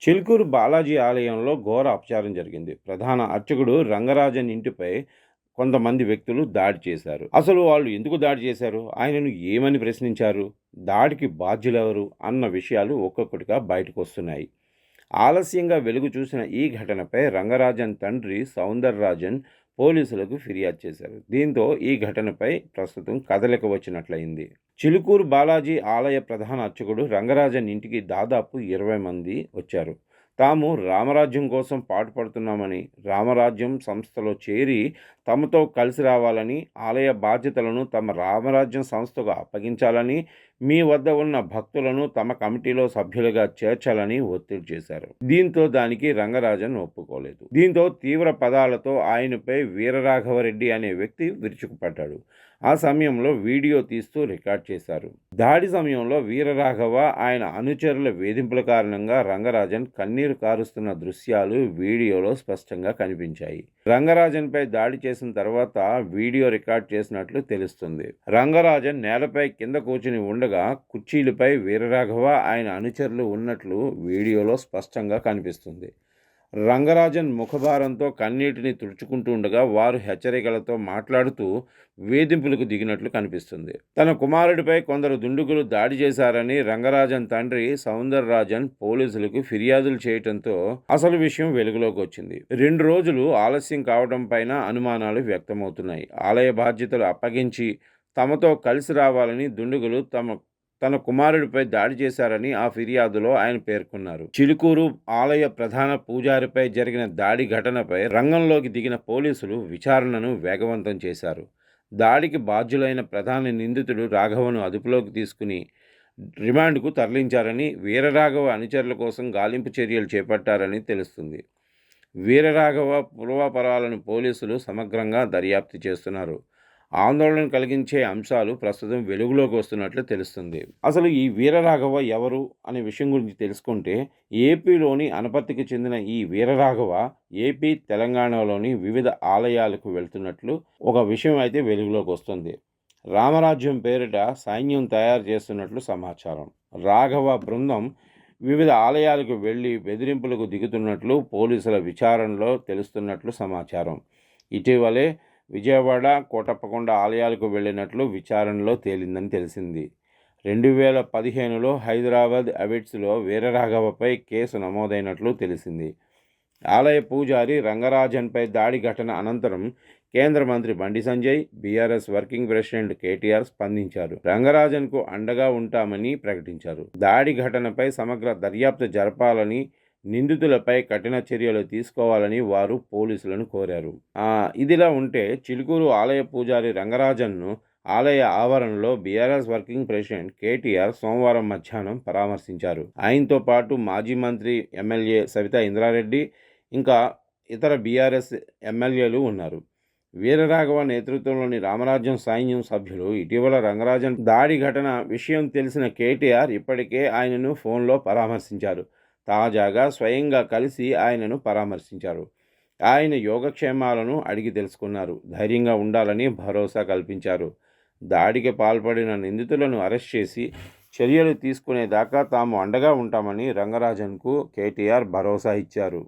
చిలుకూరు బాలాజీ ఆలయంలో ఘోర అపచారం జరిగింది. ప్రధాన అర్చకుడు రంగరాజన్ ఇంటిపై కొంతమంది వ్యక్తులు దాడి చేశారు. అసలు వాళ్ళు ఎందుకు దాడి చేశారు? ఆయనను ఏమని ప్రశ్నించారు? దాడికి బాధ్యులెవరు? అన్న విషయాలు ఒక్కొక్కటిగా బయటకొస్తున్నాయి. ఆలస్యంగా వెలుగు చూసిన ఈ ఘటనపై రంగరాజన్ తండ్రి సౌందరరాజన్ పోలీసులకు ఫిర్యాదు చేశారు. దీంతో ఈ ఘటనపై ప్రస్తుతం కదలిక వచ్చినట్లయింది. చిలుకూరు బాలాజీ ఆలయ ప్రధాన అర్చకుడు రంగరాజన్ ఇంటికి దాదాపు 20 మంది వచ్చారు. తాము రామరాజ్యం కోసం పాటుపడుతున్నామని, రామరాజ్యం సంస్థలో చేరి తమతో కలిసి రావాలని, ఆలయ బాధ్యతలను తమ రామరాజ్యం సంస్థకు అప్పగించాలని, మీ వద్ద ఉన్న భక్తులను తమ కమిటీలో సభ్యులుగా చేర్చాలని ఒత్తిడి చేశారు. దీంతో దానికి రంగరాజన్ ఒప్పుకోలేదు. దీంతో తీవ్ర పదాలతో ఆయనపై వీరరాఘవరెడ్డి అనే వ్యక్తి విరుచుకుపడ్డాడు. ఆ సమయంలో వీడియో తీస్తూ రికార్డ్ చేశారు. దాడి సమయంలో వీరరాఘవ, ఆయన అనుచరుల వేధింపుల కారణంగా రంగరాజన్ కన్నీరు కారుస్తున్న దృశ్యాలు వీడియోలో స్పష్టంగా కనిపించాయి. రంగరాజన్పై దాడి చేసిన తర్వాత వీడియో రికార్డ్ చేసినట్లు తెలుస్తుంది. రంగరాజన్ నేలపై కింద కూర్చుని ఉండగా కుర్చీలపై వీరరాఘవ, ఆయన అనుచరులు ఉన్నట్లు వీడియోలో స్పష్టంగా కనిపిస్తుంది. రంగరాజన్ ముఖభారంతో కన్నీటిని తుడుచుకుంటూ ఉండగా వారు హెచ్చరికలతో మాట్లాడుతూ వేధింపులకు దిగినట్లు కనిపిస్తుంది. తన కుమారుడిపై కొందరు దుండుగులు దాడి చేశారని రంగరాజన్ తండ్రి సౌందరరాజన్ పోలీసులకు ఫిర్యాదులు చేయడంతో అసలు విషయం వెలుగులోకి వచ్చింది. 2 రోజులు ఆలస్యం కావడం పైన అనుమానాలు వ్యక్తమవుతున్నాయి. ఆలయ బాధ్యతలు అప్పగించి తమతో కలిసి రావాలని దుండుగులు తన కుమారుడిపై దాడి చేశారని ఆ ఫిర్యాదులో ఆయన పేర్కొన్నారు. చిలుకూరు ఆలయ ప్రధాన పూజారిపై జరిగిన దాడి ఘటనపై రంగంలోకి దిగిన పోలీసులు విచారణను వేగవంతం చేశారు. దాడికి బాధ్యులైన ప్రధాన నిందితుడు రాఘవను అదుపులోకి తీసుకుని రిమాండ్కు తరలించారని, వీరరాఘవ అనుచరుల కోసం గాలింపు చర్యలు చేపట్టారని తెలుస్తుంది. వీరరాఘవ పూర్వాపరాలను పోలీసులు సమగ్రంగా దర్యాప్తు చేస్తున్నారు. ఆందోళన కలిగించే అంశాలు ప్రస్తుతం వెలుగులోకి వస్తున్నట్లు తెలుస్తుంది. అసలు ఈ వీరరాఘవ ఎవరు అనే విషయం గురించి తెలుసుకుంటే, ఏపీలోని అనపర్తికి చెందిన ఈ వీరరాఘవ ఏపీ, తెలంగాణలోని వివిధ ఆలయాలకు వెళ్తున్నట్లు ఒక విషయం అయితే వెలుగులోకి వస్తుంది. రామరాజ్యం పేరిట సైన్యం తయారు చేస్తున్నట్లు సమాచారం. రాఘవ బృందం వివిధ ఆలయాలకు వెళ్లి బెదిరింపులకు దిగుతున్నట్లు పోలీసుల విచారణలో తెలుస్తున్నట్లు సమాచారం. ఇటీవలే విజయవాడ, కోటప్పకొండ ఆలయాలకు వెళ్ళినట్లు విచారణలో తేలిందని తెలిసింది. 2015లో హైదరాబాద్ అబిడ్స్లో వీరరాఘవపై కేసు నమోదైనట్లు తెలిసింది. ఆలయ పూజారి రంగరాజన్పై దాడి ఘటన అనంతరం కేంద్ర మంత్రి Bandi Sanjay, BRS working president KTR స్పందించారు. రంగరాజన్కు అండగా ఉంటామని ప్రకటించారు. దాడి ఘటనపై సమగ్ర దర్యాప్తు జరపాలని, నిందితులపై కఠిన చర్యలు తీసుకోవాలని వారు పోలీసులను కోరారు. ఇదిలా ఉంటే చిలుకూరు ఆలయ పూజారి రంగరాజన్ను ఆలయ ఆవరణలో బీఆర్ఎస్ వర్కింగ్ ప్రెసిడెంట్ కేటీఆర్ సోమవారం మధ్యాహ్నం పరామర్శించారు. ఆయనతో పాటు మాజీ మంత్రి ఎమ్మెల్యే సవితా ఇంద్రారెడ్డి, ఇంకా ఇతర బీఆర్ఎస్ ఎమ్మెల్యేలు ఉన్నారు. వీరరాఘవ నేతృత్వంలోని రామరాజ్యం సైన్యం సభ్యులు ఇటీవల రంగరాజన్ దాడి ఘటన విషయం తెలిసిన కేటీఆర్ ఇప్పటికే ఆయనను ఫోన్లో పరామర్శించారు. తాజాగా స్వయంగా కలిసి ఆయనను పరామర్శించారు. ఆయన యోగక్షేమాలను అడిగి తెలుసుకున్నారు. ధైర్యంగా ఉండాలని భరోసా కల్పించారు. దాడికి పాల్పడిన నిందితులను అరెస్ట్ చేసి చర్యలు తీసుకునేదాకా తాము అండగా ఉంటామని రంగరాజన్కు కేటీఆర్ భరోసా ఇచ్చారు.